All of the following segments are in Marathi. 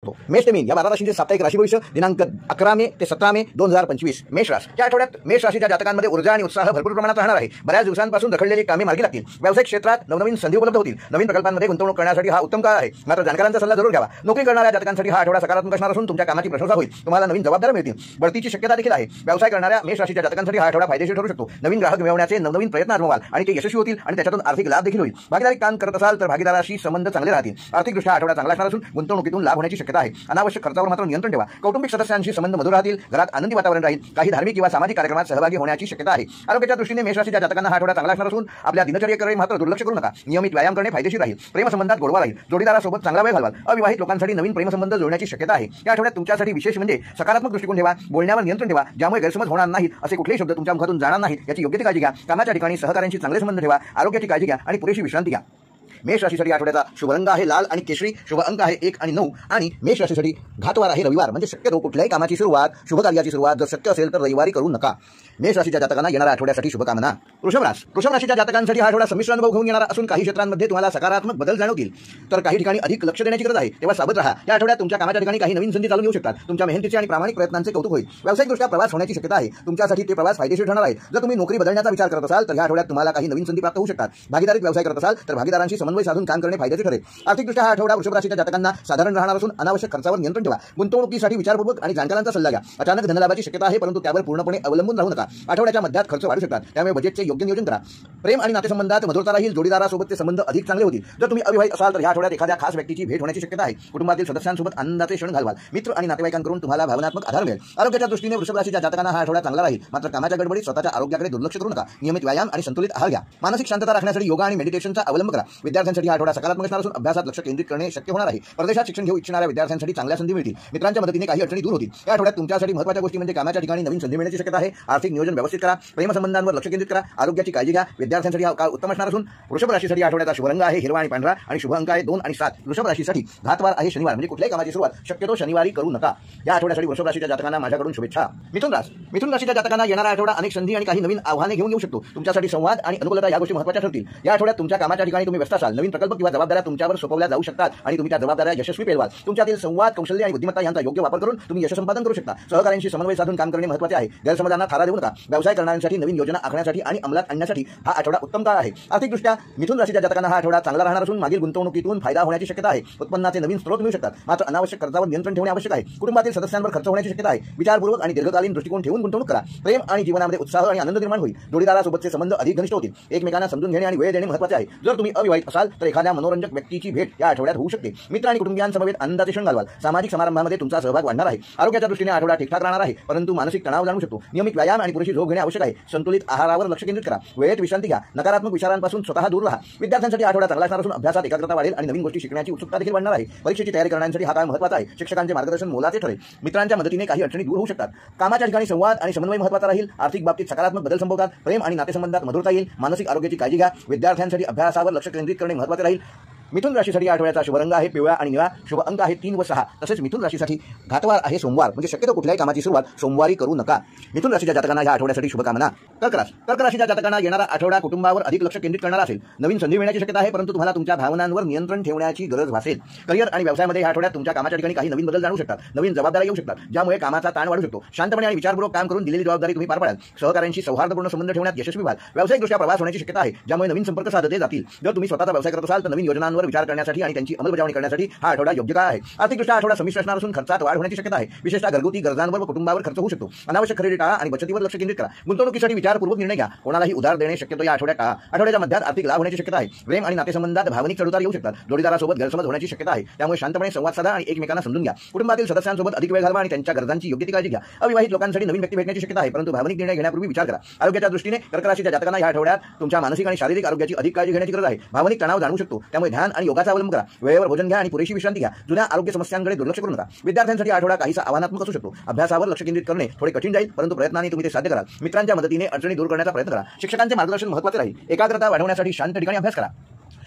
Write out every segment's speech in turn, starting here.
शकतो। मेष ते मीन या 12 राशींचे साप्ताहिक राशी भविष्य दिनांक 11 मे ते 17 मे 2025। मेष राशी या आठवड्यात मेष राशीच्या जातकांमध्ये ऊर्जा आणि उत्साह भरपूर प्रमाणात राहणार आहे। बऱ्याच दिवसांपासून रखडलेली कामे मार्गी लागतील। व्यावसायिक क्षेत्रात नवनवीन संधी उपलब्ध होतील। नवीन प्रकल्पांमध्ये गुंतवणूक करण्यासाठी हा उत्तम काळ आहे। मात्र जाणकारांचा सल्ला जरूर घ्यावा। नोकरी करणाऱ्या जातकांसाठी हा आठवडा सकारात्मक असणार असून तुमच्या कामाची प्रशंसा होईल। तुम्हाला नवीन जबाबदाऱ्या मिळतील। बढतीची शक्यता देखील आहे। व्यवसाय करणाऱ्या मेष राशीच्या जातकांसाठी हा आठवडा फायदेशीर ठरू शकतो। नवीन ग्राहक मिळवण्याचे नवनवीन प्रयत्न आजमावाल आणि ते यशस्वी होतील आणि त्याच्यातून आर्थिक लाभ देखील होईल। भागीदारी काम करत असाल तर भागीदाराशी संबंध चांगले राहतील। आर्थिकदृष्ट्या आठवडा चांगला असणार असून गुंतवणुकीतून लाभ होण्याची शक्यता आहे। अनावश्यक खर्चावर मात्र नियंत्रण ठेवा। कौटुंबिक सदस्यांशी संबंध मधुर राहतील। घरात आनंदी वातावरण राहील। काही धार्मिक किंवा सामाजिक कार्यक्रमात सहभागी होण्याची शक्यता आहे। आरोग्याच्या दृष्टीने मेष राशीच्या जातकांना हा आठवडा चांगला असणार असून आपल्या दिनचर्येकडे मात्र दुर्लक्ष करू नका। नियमित व्यायाम करणे फायदेशीर राहील। प्रेमसंबंधात गोडवा राहील। जोडीदारासोबत चांगला वेळ घालवाल। अविवाहित लोकांसाठी नवीन प्रेमसंबंध जोडण्याची शक्यता आहे। या आठवड्यात तुमच्यासाठी विशेष म्हणजे सकारात्मक दृष्टिकोन ठेवा। बोलण्यावर नियंत्रण ठेवा। ज्यामुळे गैरसमज होणार नाहीत। असे कुठलेही शब्द तुमच्या मुखातून जाणार नाहीत याची योग्य ती काळजी घ्या। कामाच्या ठिकाणी सहकाऱ्यांशी चांगले संबंध ठेवा। आरोग्याची काळजी घ्या आणि पुरेशी विश्रांती घ्या। मेष राशीसाठी आठवड्याचा शुभ रंग आहे लाल आणि केशरी। शुभ अंक आहे 1 आणि 9 आणि मेष राशीसाठी घातवार आहे रविवार। म्हणजे शक्यतो कुठल्याही कामाची सुरुवात शुभ कार्याची सुरुवात जर शक्य असेल तर रविवारी करू नका। मेष राशीच्या जातकांना येणाऱ्या आठवड्यासाठी शुभकामना। वृषभ राशीच्या जातकांसाठी हा आठवडा संमिश्र अनुभव घेऊन येणारा असून काही क्षेत्रांमध्ये तुम्हाला सकारात्मक बदल जाणवतील तर काही ठिकाणी अधिक लक्ष देण्याची गरज आहे। तेव्हा सावध राहा। या आठवड्यात तुमच्या कामाच्या ठिकाणी काही नवीन संधी चालून येऊ शकतात। तुमच्या मेहनतीचे आणि प्रामाणिक प्रयत्नांचे कौतुक होईल। व्यावसायिकदृष्ट्या प्रवास होण्याची शक्यता आहे। तुमच्यासाठी ते प्रवास फायदेशीर ठरणार आहे। जर तुम्ही नोकरी बदलण्याचा विचार करत असाल तर या आठवड्यात तुम्हाला काही नवीन संधी प्राप्त होऊ शकतात। भागीदारीत व्यवसाय करत असाल तर भागीदारांशी समन्वय साधून काम करणे फायदेशीर ठरेल। आर्थिकदृष्ट्या हा आठवडा वृषभ राशीच्या जातकांना साधारण राहणार असून अनावश्यक खर्चावर नियंत्रण ठेवा। गुंतवणुकीसाठी विचारपूर्वक आणि जाणकारांचा सल्ला घ्या। अचानक धनलाभाची शक्यता आहे परंतु त्यावर पूर्णपणे अवलंबून राहू नका। आठवड्याच्या मध्यात खर्च वाढू शकतात त्यामुळे बजेटचे योग्य नियोजन करा। प्रेम आणि नातेसंबंधात मधुरता राहील। जोडीदारासोबतचे संबंध अधिक चांगले होतील। जर तुम्ही अविवाहित असाल तर या आठवड्यात एखाद्या खास व्यक्तीची भेट होण्याची शक्यता आहे। कुटुंबातील सदस्यांसोबत आनंदाचे क्षण घालवाल। मित्र आणि नातेवाईकांकडून तुम्हाला भावनात्मक आधार मिळेल। आरोग्याच्या दृष्टीने वृषभ राशीच्या जातकांना हा आठवडा चांगला राहील। मात्र कामाच्या गडबडीत स्वतःच्या आरोग्याकडे दुर्लक्ष करू नका। नियमित व्यायाम आणि संतुलित आहार घ्या। मानसिक शांतता राखण्यासाठी योगा आणि मेडिटेशनचा अवलंब करा। विद्यार्थ्यांसाठी हा आठवडा सकारात्मक असणार असून अभ्यासात लक्ष केंद्रित करणे शक्य होणार आहे। परदेशात शिक्षण घेऊ इच्छिणाऱ्या विद्यार्थ्यांसाठी चांगल्या संधी मिळतील। मित्रांच्या मदतीने काही अडचणी दूर होतील। या आठवड्यात तुमच्यासाठी महत्त्वाच्या गोष्टी म्हणजे कामाच्या ठिकाणी नवीन संधी मिळण्याची शक्यता आहे। आर्थिक नियोजन व्यवस्थित करा। प्रेमसंबंधांवर लक्ष केंद्रित करा। आरोग्याची काळजी घ्या। विद्यार्थ्यांसाठी हा काळ उत्तम असणार असून वृषभ राशीसाठी आठवड्याचा शुभ रंग आहे हिरवा आणि पांढरा आणि शुभ अंक आहे 2 आणि 7। वृषभ राशीसाठी घातवार आहे शनिवार। म्हणजे कुठल्याही कामाची सुरुवात शक्यतो शनिवारी करू नका। या आठवड्यासाठी वृषभ राशीच्या जातकांना माझ्याकडून शुभेच्छा। मिथुन राशीच्या जातकांना येणारा आठवडा अनेक संधी आणि काही नवीन आव्हाने घेऊन येऊ शकतो। तुमच्यासाठी संवाद आणि अनुकूलता या गोष्टी महत्त्वाच्या ठरतील। या आठवड्यात तुमच्या कामाच्या ठिकाणी तुम्ही व्यस्त असाल। नवीन प्रकल्प किंवा जबाबदाऱ्या तुमच्यावर सोपवल्या जाऊ शकतात आणि तुम्ही त्या जबाबदाऱ्या यशस्वी पेलवाल। तुमच्यातील संवाद कौशल्य आणि बुद्धिमत्ता यांचा योग्य वापर करून तुम्ही यश संपादन करू शकता। सहकार्यांशी समन्वय साधून काम करणे महत्त्वाचे आहे। गैरसमजांना थारा देऊ नका। व्यवसाय करणाऱ्यांसाठी नवीन योजना आखण्यासाठी आणि अंमलात आणण्यासाठी हा आठवडा उत्तम काळ आहे। आर्थिकदृष्ट्या मिथुन राशीच्या जातकांना हा आठवडा चांगला राहणार असून मागील गुंतवणुकीतून फायदा होण्याची शक्यता आहे। उत्पन्नाचे नवीन स्रोत मिळू शकतात। मात्र अनावश्यक खर्चावर नियंत्रण ठेवणे आवश्यक आहे। कुटुंबातील सदस्यांवर खर्च होण्याची शक्यता आहे। विचारपूर्वक आणि दीर्घकालीन दृष्टिकोन ठेवून गुंतवणूक करा। प्रेम आणि जीवनामध्ये उत्साह आणि आनंद निर्माण होईल। जोडीदारासोबतचे संबंध अधिक घनिष्ठ होतील। एकमेकांना समजून घेणे आणि वेळ देणे महत्त्वाचे आहे। जर तुम्ही अविवाहित असाल तर एखाद्या मनोरंजक व्यक्तीची भेट या आठवड्यात होऊ शकते। मित्र आणि कुटुंबियांसमवेत आनंदाचे क्षण घालवाल। सामाजिक समारंभामध्ये तुमचा सहभाग वाढणार आहे। आरोग्याच्या दृष्टीने आठवडा ठीकठाक राहणार आहे परंतु मानसिक तणाव जाणू शकतो। नियमित व्यायाम आणि पुरेशी झोप घेणे आवश्यक आहे। संतुलित आहारावर लक्ष केंद्रित करा। वेळेत विश्रांती घ्या। नकारात्मक विचारांपासून स्वतः दूर राहा। विद्यार्थ्यांसाठी आठवडा चांगला असणार असून अभ्यासात एकाग्रता वाढेल आणि नवीन गोष्टी शिकण्याची उत्सुकता देखील वाढणार आहे। परीक्षेची तयारी करण्यासाठी हा काळ महत्त्वाचा आहे। शिक्षकांचे मार्गदर्शन मोलाचे ठरेल। मित्रांच्या मदतीने काही अडचणी दूर होऊ शकतात। कामाच्या ठिकाणी संवाद आणि समन्वय महत्त्वाचा राहील। आर्थिक बाबतीत सकारात्मक बदल संभवतात। प्रेम आणि नातेसंबंधात मधुरता येईल। मानसिक आरोग्याची काळजी घ्या। विद्यार्थ्यांसाठी अभ्यासावर लक्ष केंद्रित करणे महत्त्वाचे राहील। मिथुन राशीसाठी आठवड्याचा शुभ रंग आहे पिवळा आणि निळा। शुभ अंक आहे 3 व 6। तसेच मिथुन राशीसाठी घातवार आहे सोमवार। म्हणजे शक्यतो कुठल्याही कामाची सुरुवात सोमवारी करू नका। मिथुन राशीच्या जातकांना या आठवड्यासाठी शुभकामना। कर्क राशीच्या जातकांना येणारा आठवडा कुटुंबावर अधिक लक्ष केंद्रित करणारा असेल। नवीन संधी मिळण्याची शक्यता आहे परंतु तुम्हाला तुमच्या भावनांवर नियंत्रण ठेवण्याची गरज भासेल। करिअर आणि व्यवसायामध्ये या आठवड्यात तुमच्या कामाच्या ठिकाणी काही नवीन बदल जाणू शकतात। नवीन जबाबदाऱ्या येऊ शकतात ज्यामुळे कामाचा ताण वाढू शकतो। शांतपणे आणि विचारपूर्वक काम करून दिलेली जबाबदारी तुम्ही पार पाडाल। सहकाऱ्यांशी सौहार्दपूर्ण संबंध ठेवण्यात यशस्वी व्हाल। व्यावसायिकदृष्ट्या प्रवास होण्याची शक्यता आहे ज्यामुळे नवीन संपर्क साधले जातील। जर तुम्ही स्वतःचा व्यवसाय करत असाल तर नवीन योजनांवर विचार करण्यासाठी आणि त्यांची अंमलबजावणी करण्यासाठी हा आठवडा योग्य काळ आहे। आर्थिकदृष्ट्या आठवडा संमिश्र असणार असून खर्चात वाढ होण्याची शक्यता आहे। विशेषतः घरगुती गरजांवर व कुटुंबावर खर्च होऊ शकतो। अनावश्यक खरेदी टाळा आणि बचतीवर लक्ष केंद्रित करा। गुंतवणुकीसाठी विचारपूर्वक निर्णय घ्या। कोणालाही उधार देणे शक्यतो या आठवड्यात टाळा। आठवड्याच्या मध्यात आर्थिक लाभ होण्याची शक्यता आहे। प्रेम आणि नातेसंबंधात भावनिक चढउतार येऊ शकतात। जोडीदारासोबत गैरसमज होण्याची शक्यता आहे त्यामुळे शांतपणे संवाद साधा आणि एकमेकांना समजून घ्या। कुटुंबातील सदस्यांसोबत अधिक वेळ घालवा आणि त्यांच्या गरजांची योग्य ती काळजी घ्या। अविवाहित लोकांसाठी नवीन व्यक्ती भेटण्याची शक्यता आहे परंतु भावनिक निर्णय घेण्यापूर्वी विचार करा। आरोग्याच्या दृष्टीने कर्क राशीच्या जातकांना या आठवड्यात तुमच्या मानसिक आणि शारीरिक आरोग्याची अधिक काळजी घेण्याची गरज आहे। भावनिक तणाव जाणू शकतो त्यामुळे ध्यान आणि योगाचा अवलंब करा। वेळेवर भोजन घ्या आणि पुरेशी विश्रांती घ्या। जुन्या आरोग्य समस्यांकडे दुर्लक्ष करू नका। विद्यार्थ्यांसाठी आठवडा काहीसा आव्हानात्मक असू शकतो। अभ्यासावर लक्ष केंद्रित करणे थोडे कठीण जाईल परंतु प्रयत्नांनी तुम्ही ते साध्य कराल। मित्रांच्या मदतीने अडचणी दूर करण्याचा प्रयत्न करा। शिक्षकांचे मार्गदर्शन महत्त्वाचे राहील। एकाग्रता वाढवण्यासाठी शांत ठिकाणी अभ्यास करा।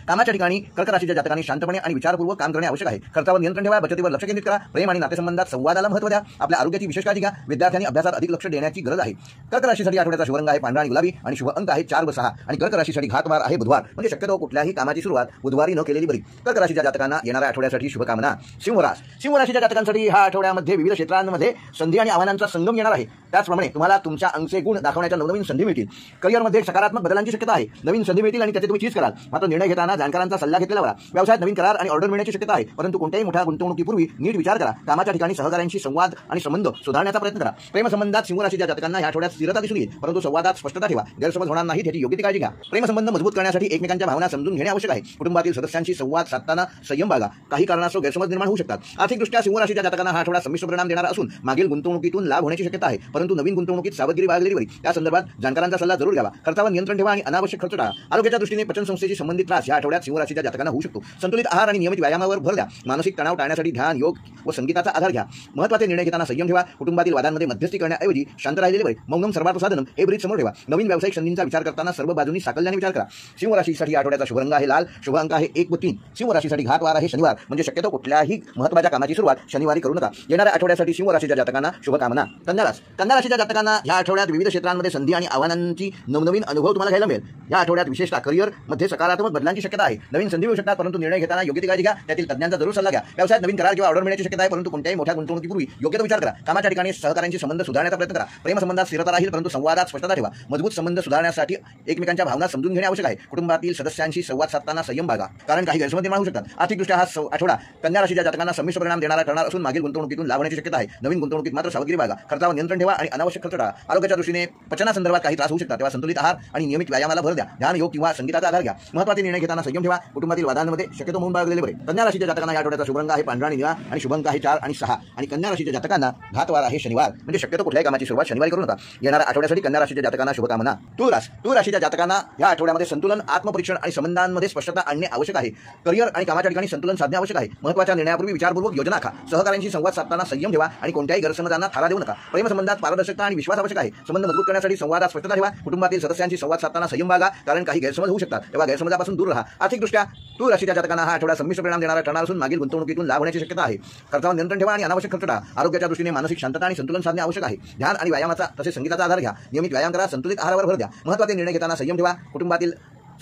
कामाच्या ठिकाणी कर्क राशीच्या जातकांनी शांतपणे आणि विचारपूर्वक काम करणे आवश्यक आहे. खर्चावर नियंत्रण ठेवा, बचतीवर लक्ष केंद्रित करा, प्रेम आणि नातेसंबंधात संवादाला महत्त्व द्या, आपल्या आरोग्याची विशेष काळजी घ्या. विद्यार्थ्यांनी अभ्यासात अधिक लक्ष देण्याची गरज आहे. कर्क राशीसाठी आठवड्याचा शुभ रंग आहे पांढरा आणि गुलाबी आणि शुभ अंक आहे 4 व 6 आणि कर्क राशीसाठी घातवार आहे बुधवार, म्हणजे शक्यतो कुठल्याही कामाची सुरुवात बुधवारी न केलेली बरी. कर्क राशीच्या जातकांना येणाऱ्या आठवड्यासाठी शुभकामना. सिंह राशीच्या जातकांसाठी ह्या आठवड्यामध्ये विविध क्षेत्रांमध्ये संधी आणि आव्हानांचा संगम येणार आहे. त्याचप्रमाणे तुम्हाला तुमच्या अंगचे गुण दाखवण्याच्या नवनवीन संधी मिळतील. करिअरमध्ये सकारात्मक बदलांची शक्यता आहे. नवीन संधी मिळतील आणि त्याचे तुम्ही चीज कराल. मात्र निर्णय घेताना जाणकारांचा सल्ला घेतलेला बरा. व्यवसायात नवीन करार आणि ऑर्डर मिळण्याची शक्यता आहे, परंतु कोणत्याही मोठ्या गुंतवणुकीपूर्वी नीट विचार करा. कामाच्या ठिकाणी सहकाऱ्यांशी संवाद आणि संबंध सुधारण्याचा प्रयत्न करा. प्रेमसंबंधात सिंह राशीच्या जातकांना या आठवड्यात स्थिरता दिसून येईल, परंतु संवादात स्पष्टता ठेवा. गैरसमज होणार नाही याची योग्य ती काळजी घ्या. प्रेमसंबंध मजबूत करण्यासाठी एकमेकांच्या भावना समजून घेणे आवश्यक आहे. कुटुंबातील सदस्यांशी संवाद साधताना संयम बाळगा. काही कारणास्तव गैरसमज निर्माण होऊ शकतात. आर्थिकदृष्ट्या सिंह राशीच्या जातकांना हा आठवडा संमिश्र परिणाम देणारा असून मागील गुंतवणुकीतून लाभ होण्याची शक्यता आहे, परंतु नवीन गुंतवणुकीत सावधगिरी बाळगलेली बरी. त्या संदर्भात जाणकारांचा सल्ला जरूर घ्यावा. खर्चावर नियंत्रण ठेवा आणि अनावश्यक खर्च टाळा. आरोग्याच्या दृष्टीने पचन संस्थेशी संबंधित त्रास या आठवड्यात सिंह राशीच्या जातकांना होऊ शकतो. संतुलित आहार आणि नियमित व्यायामावर भर द्या. मानसिक तणाव टाळण्यासाठी ध्यान, योग व संगीताचा आधार घ्या. महत्त्वाचे निर्णय घेताना संयम ठेवा. कुटुंबातील वादांमध्ये मध्यस्थी करण्याऐवजी शांत राहिलेले बरे. मौनम सर्वार्थ साधनम हे ब्रीज समोर ठेवा. नवीन व्यावसायिक संधींचा विचार करताना सर्व बाजूंनी साकल्याने विचार करा. सिंह राशीसाठी आठवड्याचा शुभ रंग आहे लाल, शुभ अंक आहे 1 व 3. सिंह राशीसाठी घातवार आहे शनिवार, म्हणजे शक्यतो कुठल्याही महत्त्वाच्या कामाची सुरुवात शनिवारी करू नका. येणाऱ्या आठवड्यासाठी सिंह राशीच्या जातकांना शुभकामना. कन्या राशीच्या जातकांना या आठवड्यात विविध क्षेत्रांमध्ये संधी आणि आव्हानांची नवनवीन अनुभव तुम्हाला घ्यायला मिळेल. या आठवड्यात विशेषतः करिअर मध्ये सकारात्मक बदलांची शक्यता आहे. नवीन संधी मिळू शकतात, परंतु निर्णय घेताना योग्य ती काळजी घ्या. त्यातील तज्ञांचा जरूर सल्ला घ्या. व्यवसायात नवीन करार किंवा ऑर्डर मिळण्याची शक्यता आहे, परंतु कोणत्याही मोठ्या गुंतवणुकीपूर्वी योग्य तो विचार करा. कामाच्या ठिकाणी सहकाऱ्यांशी संबंध सुधारण्याचा प्रयत्न करा. प्रेमसंबंधात स्थिरता राहील, परंतु संवादात स्पष्टता ठेवा. मजबूत संबंध सुधारण्यासाठी एकमेकांच्या भावना समजून घेणे आवश्यक आहे. कुटुंबातील सदस्यांशी संवाद साधताना संयम बाळगा, कारण काही गैरसमज निर्माण होऊ शकतात. आर्थिकदृष्ट्या हा आठवडा कन्या राशीच्या जातकांना संमिश्र परिणाम देणारा ठरणार असून मागील गुंतवणुकीतून लाभ होण्याची शक्यता आहे. नवीन गुंतवणुकीत मात्र सावधगिरी बाळगा. खर्चावर नियंत्रण ठेवा आणि अनावश्यक खर्च टाळा. आरोग्याच्या दृष्टीने पचनासंदर्भात काही त्रास होऊ शकतात, तेव्हा संतुलित आहार आणि नियमित व्यायामाला भर द्या. ध्यान, योग किंवा संगीताचा आधार घ्या. महत्त्वाचे निर्णय घेताना संयम ठेवा. कुटुंबातील वादांमध्ये शक्यतो मौन बाळगलेले बरे. कन्या राशीच्या जातकांना या आठवड्याचा शुभ रंग आहे पांढरा आणि निळा आणि शुभ अंक आहे 4 आणि 6 आणि कन्या राशीच्या जातकांना घातवार आहे शनिवार, म्हणजे शक्यतो कुठल्याही कामाची सुरुवात शनिवारी करू नका. येणाऱ्या आठवड्यासाठी कन्या राशीच्या जातकांना शुभकामना. तुळ राशीच्या जातकांना या आठवड्यामध्ये संतुलन, आत्मपरीक्षण आणि संबंधांमध्ये स्पष्टता आणणे आवश्यक आहे. करिअर आणि कामाच्या ठिकाणी संतुलन साधणे आवश्यक आहे. महत्त्वाच्या निर्णयापूर्वी विचारपूर्वक योजना आखा. सहकाऱ्यांशी संवाद साधताना संयम ठेवा आणि कोणत्याही गैरसमजांना थारा देऊ नका. प्रेमसंबंधात पारदर्शकता आणि विश्वास आवश्यक आहे. संबंध मजबूत करण्यासाठी संवादात स्पष्टता ठेवा. कुटुंबातील सदस्यांशी संवाद साधताना संयम बाळगा, कारण काही गैरसमज होऊ शकतात, तेव्हा गैरसमजापासून दूर राहा. आर्थिकदृष्ट्या तुळ राशीच्या जातकांना हा आठवडा संमिश्र परिणाम देणारा ठरणार असून मागील गुंतवणुकीतून लाभ होण्याची शक्यता आहे. खर्चावर नियंत्रण ठेवा आणि अनावश्यक खर्च टाळा. आरोग्याच्या दृष्टीने मानसिक शांतता आणि संतुलन साधणे आवश्यक आहे. ध्यान आणि व्यायामाचा तसेच संगीताचा आधार घ्या. नियमित व्यायाम करा. संतुलित आहारावर भर द्या. महत्त्वाचे निर्णय घेताना संयम ठेवा. कुटुंबातील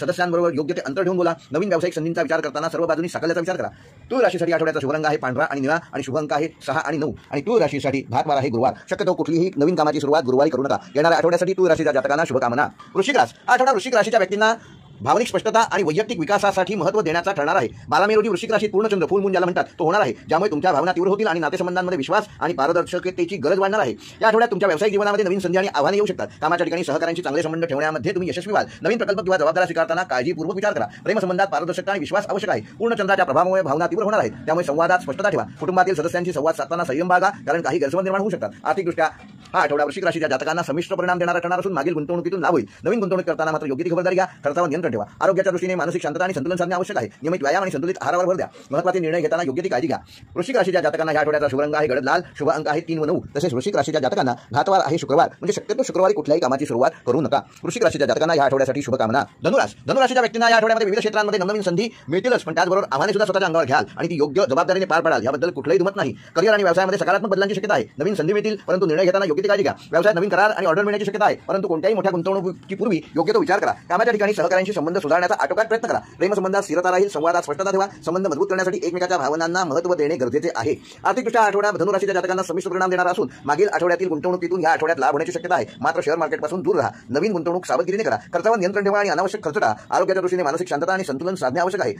सदस्यांबरोबर योग्य ते अंतर ठेवून बोला. नवीन व्यावसायिक संधींचा विचार करताना सर्व बाजूंनी साकल्याचा विचार करा. तुळ राशीसाठी आठवड्याचा शुभ रंग आहे पांढरा आणि निळा आणि शुभ अंक आहे 6 आणि 9 आणि तुळ राशीसाठी घातवार आहे गुरुवार. शक्यतो कुठलीही नवीन कामाची सुरुवात गुरुवारी करू नका. येणाऱ्या आठवड्यासाठी तुळ राशीच्या जातकांना शुभकामना. वृश्चिक राशी आठवडा वृश्चिक राशीच्या व्यक्तींना भावनिक स्पष्टता आणि वैयक्तिक विकासासाठी महत्त्व देण्याचा ठरणार आहे. 12 मे रोजी वृश्चिक राशीत पूर्णचंद्र फुल मून ज्याला म्हणतात तो होणार आहे, ज्यामुळे तुमच्या भावना तीव्र होतील आणि नातेसंबंधांमध्ये विश्वास आणि पारदर्शकतेची गरज वाढणार आहे. या आठवड्यात तुमच्या व्यावसायिक जीवनामध्ये नवीन संधी आणि आव्हाने येऊ शकतात. कामाच्या ठिकाणी सहकाऱ्यांशी चांगले संबंध ठेवण्यामध्ये तुम्ही यशस्वी व्हाल. नवीन प्रकल्प किंवा जबाबदारी स्वीकारताना काळजीपूर्वक विचार करा. प्रेमसंबंधात पारदर्शकता आणि विश्वास आवश्यक आहे. पूर्णचंद्राच्या प्रभावामुळे भावना तीव्र होणार आहेत, त्यामुळे संवादात स्पष्टता ठेवा. कुटुंबातील सदस्यांशी संवाद साधताना संयम बाळगा, कारण काही गैरसमज निर्माण होऊ शकतात. आर्थिकदृष्ट्या हा आठवडा वृश्चिक राशीच्या जातकांना संमिश्र परिणाम देणारा ठरणार असून मागील गुंतवणुकीतून लाभ होईल. नवीन गुंतवणूक करताना मात्र योग्य ती खबरदारी घ्या. खर्चावर नियंत्रण ठेवा. आरोग्याच्या दृष्टीने मानसिक शांतता आणि संतुलन साधणे आवश्यक आहे. नियमित व्यायाम आणि संतुलित आहारावर भर द्या. महत्त्वाचे निर्णय घेताना योग्य ती काळजी घ्या. वृश्चिक राशीच्या जातकांना या आठवड्याचा शुभ रंग आहे गडद लाल, शुभ अंक आहे 3 व 9. तसेच वृश्चिक राशीच्या जातकांना घातवार आहे शुक्रवार, म्हणजे शक्यतो शुक्रवारी कुठल्याही कामाची सुरुवात करू नका. वृश्चिक राशीच्या जातकांना या आठवड्यासाठी शुभकामना. धनुराशीच्या व्यक्तींना या आठवड्यामध्ये विविध क्षेत्रांमध्ये नवनवीन संधी मिळतीलच, पण त्याचबरोबर आव्हाने सुद्धा स्वतःच्या अंगावर घ्याल आणि ती योग्य जबाबदारीने पार पाडाल याबद्दल कुठलाही दुमत नाही. करिअर आणि व्यवसायामध्ये सकारात्मक बदलांची शक्यता आहे. नवीन संधी मिळतील, परंतु निर्णय घेताना योग्य ती काळजी घ्या. व्यवसायात नवीन करार आणि ऑर्डर मिळण्याची शक्यता आहे, परंतु कोणत्याही मोठ्या गुंतवणुकीपूर्वी योग्य तो विचार करा. कामाच्या ठिकाणी सहकाऱ्यांशी संबंध सुधारण्याचा आटोकाट प्रयत्न करा. प्रेमसंबंधात स्थिरता राहील. संवादात स्पष्टता ठेवा. संबंध मजबूत करण्यासाठी एकमेकांच्या भावनांना महत्त्व देणे गरजेचे आहे. आर्थिकदृष्ट्या आठवडा धनुराशीच्या जातकांना संमिश्र परिणाम देणारा असून मागील आठवड्यातील गुंतवणुकीतून या आठवड्यात लाभ होण्याची शक्यता आहे. मात्र शेअर मार्केटपासून दूर राहा. नवीन गुंतवणूक सावधगिरीने करा. खर्चावर नियंत्रण ठेवा आणि अनावश्यक खर्च टाळा. आरोग्याच्या दृष्टीने मानसिक शांतता आणि संतुलन साधणे आवश्यक आहे.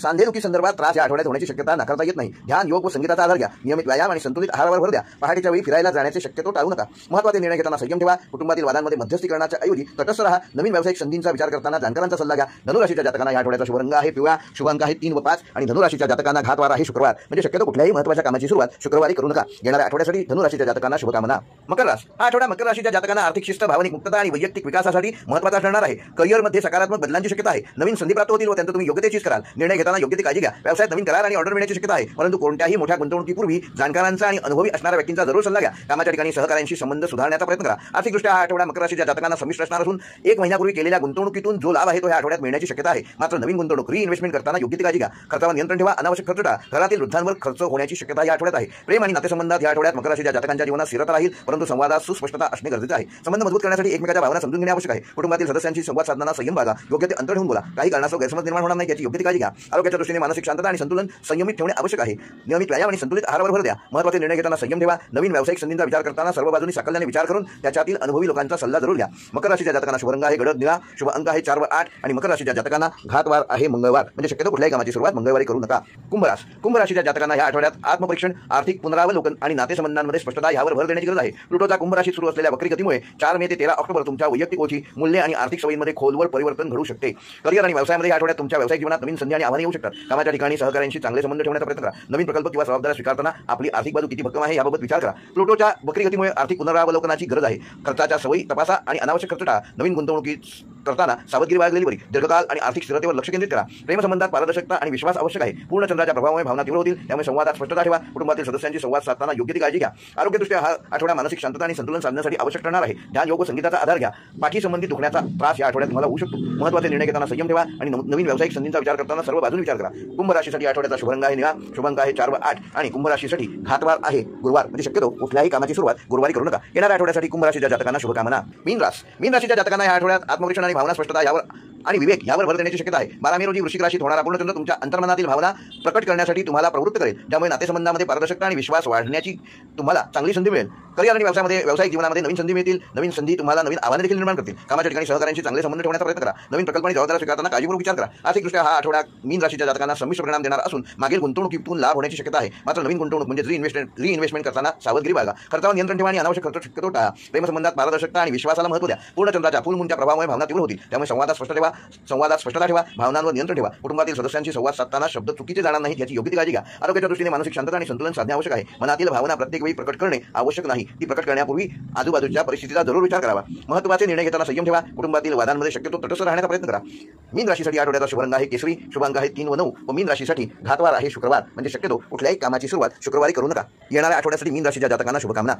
सांधेदुखी संदर्भात त्रास या आठवड्यात होण्याची शक्यता नाकारता येत नाही. ध्यान, योग व संगीताचा आधार घ्या. नियमित व्यायाम आणि संतुलित आहारावर भर द्या. पहाटेच्या वेळी फिरायला जाण्याचे शक्यतो टाळू नका. महत्त्वाचे निर्णय घेताना संयम ठेवा. कुटुंबातील वादांमध्ये मध्यस्थी करण्याच्या ऐवजी तटस्थ राहा. नवीन व्यावसायिक संधींचा विचार करताना जाणकारांचा सल्ला घ्या. धनुराशीच्या जातकांना या आठवड्याचा शुभ रंग आहे पिवळा, शुभ अंक आहे 3 व 5 आणि धनुराशीच्या जातकांना घातवार आहे शुक्रवार, म्हणजे शक्यतो कुठल्याही महत्त्वाच्या कामाची सुरुवात शुक्रवारी करू नका. येणाऱ्या आठवड्यासाठी धनुराशीच्या जातकांना शुभकामना. मकर राशी हा आठवडा मकर राशीच्या जातकांना आर्थिक शिस्त, भावनिक मुक्तता आणि वैयक्तिक विकासासाठी महत्त्वाचा ठरणार आहे. करिअरमध्ये सकारात्मक बदलांची शक्यता आहे. नवीन संधी प्राप्त होतील व त्यांचा तुम्ही योग्य ते चीज कराल. निर्णय घेताना घेताना योग्य ती काळजी घ्या. व्यवसायात नवीन करार आणि ऑर्डर मिळण्याची शक्यता आहे, परंतु कोणत्याही मोठ्या गुंतवणुकीपूर्वी जाणकारांचा आणि अनुभवी असणाऱ्या व्यक्तींचा जरूर सल्ला घ्या. कामाच्या ठिकाणी सहकाऱ्यांशी संबंध सुधारण्याचा प्रयत्न करा. आर्थिकदृष्ट्या हा आठवडा मकर राशीच्या जातकांना संमिश्र असणार असून 1 महिन्यापूर्वी केलेल्या गुंतवणुकीतून जो लाभ आहे तो ह्या आठवड्यात मिळण्याची शक्यता आहे. मात्र नवीन गुंतवणूक इन्व्हेस्टमेंट करताना योग्य ती काळजी घ्या. खर्चावर नियंत्रण ठेवा. अनावश्यक खर्च टाळा. घरातील वृद्धांवर खर्च होण्याची शक्यता या आठवड्यात आहे. प्रेम आणि नातेसंबंधात या आठवड्यात मकर राशीच्या जातकांच्या जीवनात स्थिरता राहील, परंतु संवादात सुस्पष्टता असणे गरजेचे आहे. संबंध मजबूत करण्यासाठी एकमेकांच्या भावना समजून घेणे आवश्यक आहे. कुटुंबातील सदस्यांशी संवाद साधताना संयम बाळगा. योग्य ते अंतर ठेवून बोला. काही कारणास्तव गैरसमज निर्माण होणार नाही याची योग्य ती काळजी घ्या. आरोग्याच्या दृष्टीने मानसिक शांतता आणि संतुलन संयमित ठेवणे आवश्यक आहे. नियमित व्यायाम आणि संतुलित आहारावर भर द्या. महत्त्वाचे निर्णय घेताना संयम ठेवा. नवीन व्यावसायिक संधींचा विचार करताना सर्व बाजूंनी साकल्याने विचार करून त्याच्यातील अनुभवी लोकांचा सल्ला जरूर घ्या. मकर राशीच्या जातकांना शुभ रंग आहे गडद निळा, शुभ अंक आहे 4 व 8 आणि मकर राशीच्या जातकांना घातवार आहे मंगळवार, म्हणजे शक्यतो कुठल्याही कामाची सुरुवात मंगळवारी करू नका. कुंभ राशीच्या जातकांना या आठवड्यात आत्मपरीक्षण, आर्थिक पुनरावलोकन आणि नातेसंबंधांमध्ये स्पष्टता यावर भर देण्याची गरज आहे. प्लुटोचा कुंभ राशीत सुरू असलेल्या वक्री गतीमुळे 4 मे ते 13 ऑक्टोबर तुमच्या वैयक्तिक ओळखी, मूल्ये आणि आर्थिक सवयींमध्ये खोलवर परिवर्तन घडू शकते. करिअर आणि व्यवसायामध्ये या आठवड्यात तुमच्या व्यावसायिक जीवनात नवीन संधी आणि आव्हाने येऊ शकतात. कामाच्या ठिकाणी सहकाऱ्यांशी चांगले संबंध ठेवण्याचा प्रयत्न करा. नवीन प्रकल्प किंवा जबाबदाऱ्या स्वीकारताना आपली आर्थिक बाजू किती भक्कम आहे याबाबत विचार करा. प्लुटोच्या वक्री गतीमुळे आर्थिक पुनरावलोकनाची गरज आहे. खर्चाच्या सवयी तपासा आणि अनावश्यक खर्च टाळा. नवीन गुंतवणुकी करताना सावधगिरी बाळगलेली बरी. दीर्घकाल आणि आर्थिक स्थिरतेवर लक्ष केंद्रित करा. प्रेमसंबंधात पारदर्शकता आणि विश्वास आवश्यक आहे. पूर्ण चंद्राच्या प्रभावामुळे भावना तीव्र होतील, त्यामुळे संवादात स्पष्टता ठेवा. कुटुंबातील सदस्यांशी संवाद साधताना योग्य ती काळजी घ्या. आरोग्यदृष्ट्या हा आठवडा मानसिक शांतता आणि संतुलन साधण्यासाठी आवश्यक ठरणार आहे. ध्यान, योग, संगीताचा आधार घ्या. पाठी संबंधित दुखण्याचा त्रास या आठवड्यात तुम्हाला होऊ शकतो. महत्त्वाचे निर्णय घेताना संयम ठेवा आणि नवीन व्यावसायिक संधींचा विचार करताना सर्व बाजूने विचार करा. कुंभ राशीसाठी आठवड्याचा शुभ रंग आहे निळा, शुभ अंक आहे 4 व 8 आणि कुंभ राशीसाठी घातवार आहे गुरुवार, म्हणजे शक्यतो कुठल्याही कामाची सुरुवात गुरुवारी करू नका. येणाऱ्या आठवड्यासाठी कुंभ राशीच्या जातकांना शुभकामना. मीन राशीच्या जातकांना या आठवड्यात आत्मपरीक्षण आणि भावना स्पष्टता यावर आणि विवेक यावर भर देण्याची शक्यता आहे. 12 मे रोजी वृश्चिक राशीत होणारा पूर्णचंद्र तुमच्या अंतर्मनातील भावना प्रकट करण्यासाठी तुम्हाला प्रवृत्त करेल, ज्यामुळे नातेसंबंधामध्ये पारदर्शकता आणि विश्वास वाढण्याची तुम्हाला चांगली संधी मिळेल. करिअर आणि व्यावसायिक जीवनामध्ये नवीन संधी मिळतील. नवीन संधी तुम्हाला नवीन आव्हाने देखील निर्माण करतील. कामाच्या ठिकाणी सहकाऱ्यांशी चांगले संबंध ठेवण्याचा प्रयत्न करा. नवीन प्रकल्प आणि जबाबदाऱ्या स्वीकारताना काळजीपूर्वक विचार करा. आर्थिकदृष्ट्या हा आठवडा मीन राशीच्या जातकांना संमिश्र परिणाम देणार असून मागील गुंतवणुकीतून लाभ होण्याची शक्यता आहे. मात्र नवीन गुंतवणूक म्हणजे रिइन्व्हेस्टमेंट करताना सावधगिरी बाळगा. खर्चावर नियंत्रण ठेवा आणि अनावश्यक खर्च शक्यतो टाळा. प्रेमसंबंधात पारदर्शकता आणि विश्वासाला महत्त्व द्या. पूर्ण चंद्राच्या फुल मूनच्या प्रभावामुळे भावना तीव्र होतील, त्यामुळे संवादात स्पष्टता ठेवा. भावनांवर नियंत्रण ठेवा. कुटुंबातील सदस्यांशी संवाद साधताना शब्द चुकीचे जाणार नाहीत याची योग्य ती काळजी घ्या. आरोग्याच्या दृष्टीने मानसिक शांतता आणि संतुलन साधणे आवश्यक आहे. मनातील भावना प्रत्येक वेळी प्रकट करणे आवश्यक नाही. ती प्रकट करण्यापूर्वी आजूबाजूच्या परिस्थितीचा जरूर विचार करावा. महत्त्वाचे निर्णय घेताना संयम ठेवा. कुटुंबातील वादांमध्ये शक्यतो तटस्थ राहण्याचा प्रयत्न करा. मीन राशीसाठी आठवड्याचा शुभ रंग आहे केसरी, शुभ अंक आहे 3 व 9 व मीन राशीसाठी घातवार आहे शुक्रवार, म्हणजे शक्यतो कुठल्याही कामाची सुरुवात शुक्रवारी करू नका. येणाऱ्या आठवड्यासाठी मीन राशीच्या जातकांना शुभकामना.